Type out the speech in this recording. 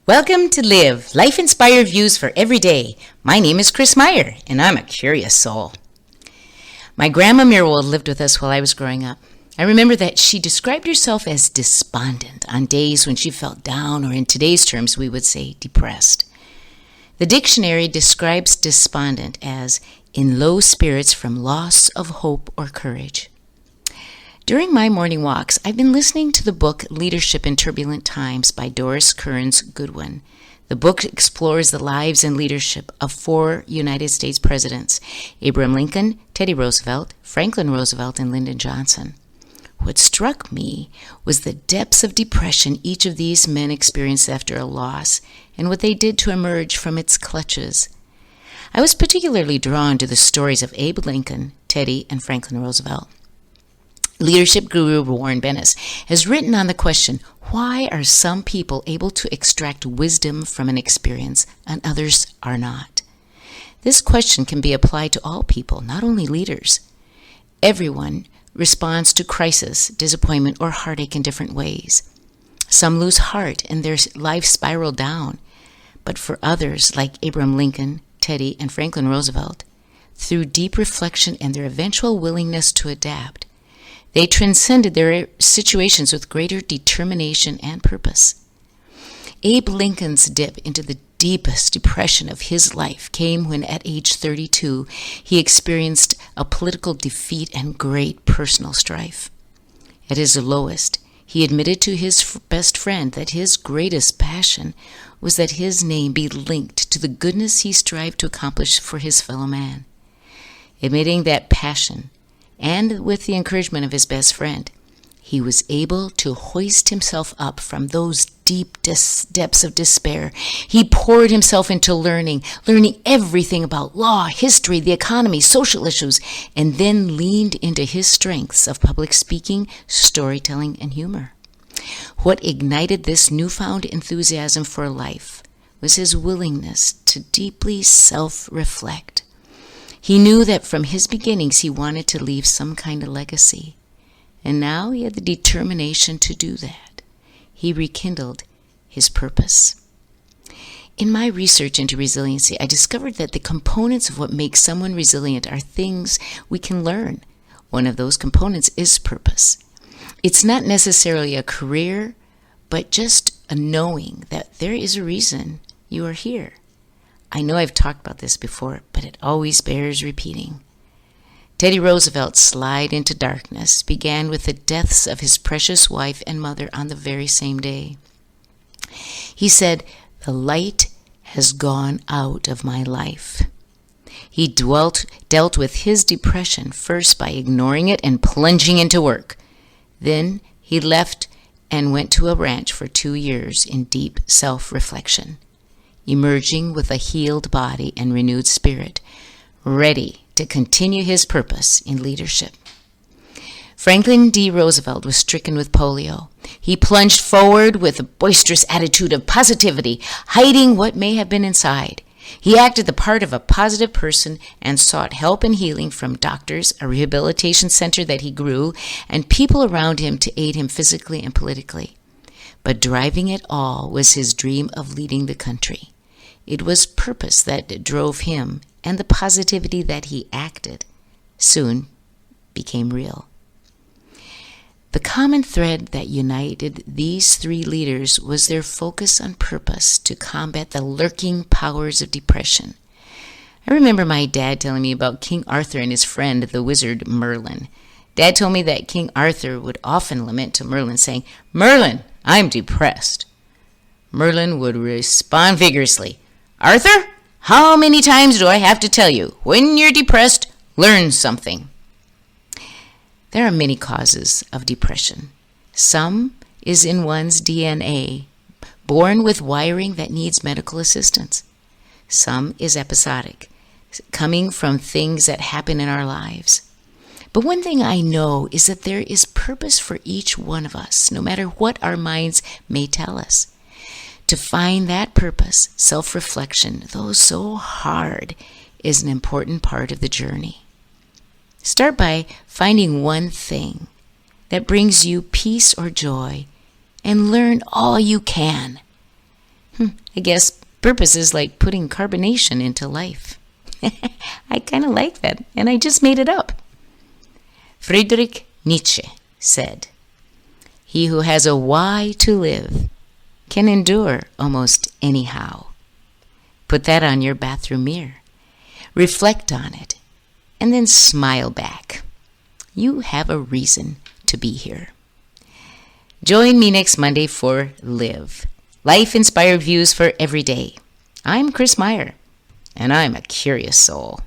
Welcome to Live, life-inspired views for every day. My name is Chris Meyer, and I'm a curious soul. My grandma Mirwald lived with us while I was growing up. I remember that she described herself as despondent on days when she felt down, or in today's terms, we would say depressed. The dictionary describes despondent as in low spirits from loss of hope or courage. During my morning walks, I've been listening to the book Leadership in Turbulent Times by Doris Kearns Goodwin. The book explores the lives and leadership of 4 United States presidents: Abraham Lincoln, Teddy Roosevelt, Franklin Roosevelt, and Lyndon Johnson. What struck me was the depths of depression each of these men experienced after a loss and what they did to emerge from its clutches. I was particularly drawn to the stories of Abe Lincoln, Teddy, and Franklin Roosevelt. Leadership guru Warren Bennis has written on the question, why are some people able to extract wisdom from an experience and others are not? This question can be applied to all people, not only leaders. Everyone responds to crisis, disappointment, or heartache in different ways. Some lose heart and their life spiral down. But for others, like Abraham Lincoln, Teddy, and Franklin Roosevelt, through deep reflection and their eventual willingness to adapt, they transcended their situations with greater determination and purpose. Abe Lincoln's dip into the deepest depression of his life came when, at age 32, he experienced a political defeat and great personal strife. At his lowest, he admitted to his best friend that his greatest passion was that his name be linked to the goodness he strived to accomplish for his fellow man. Admitting that passion, and with the encouragement of his best friend, he was able to hoist himself up from those deep depths of despair. He poured himself into learning everything about law, history, the economy, social issues, and then leaned into his strengths of public speaking, storytelling, and humor. What ignited this newfound enthusiasm for life was his willingness to deeply self-reflect. He knew that from his beginnings he wanted to leave some kind of legacy, and now he had the determination to do that. He rekindled his purpose. In my research into resiliency, I discovered that the components of what makes someone resilient are things we can learn. One of those components is purpose. It's not necessarily a career, but just a knowing that there is a reason you are here. I know I've talked about this before, but it always bears repeating. Teddy Roosevelt's slide into darkness began with the deaths of his precious wife and mother on the very same day. He said, "The light has gone out of my life." He dealt with his depression first by ignoring it and plunging into work. Then he left and went to a ranch for 2 years in deep self-reflection, emerging with a healed body and renewed spirit, ready to continue his purpose in leadership. Franklin D. Roosevelt was stricken with polio. He plunged forward with a boisterous attitude of positivity, hiding what may have been inside. He acted the part of a positive person and sought help and healing from doctors, a rehabilitation center that he grew, and people around him to aid him physically and politically. But driving it all was his dream of leading the country. It was purpose that drove him, and the positivity that he acted soon became real. The common thread that united these 3 leaders was their focus on purpose to combat the lurking powers of depression. I remember my dad telling me about King Arthur and his friend, the wizard Merlin. Dad told me that King Arthur would often lament to Merlin, saying, "Merlin, I'm depressed." Merlin would respond vigorously, "Arthur, how many times do I have to tell you? When you're depressed, learn something." There are many causes of depression. Some is in one's DNA, born with wiring that needs medical assistance. Some is episodic, coming from things that happen in our lives. But one thing I know is that there is purpose for each one of us, no matter what our minds may tell us. To find that purpose, self-reflection, though so hard, is an important part of the journey. Start by finding one thing that brings you peace or joy and learn all you can. I guess purpose is like putting carbonation into life. I kind of like that, and I just made it up. Friedrich Nietzsche said, "He who has a why to live can endure almost anyhow." Put that on your bathroom mirror. Reflect on it, and then smile back. You have a reason to be here. Join me next Monday for Live, life-inspired views for every day. I'm Chris Meyer, and I'm a curious soul.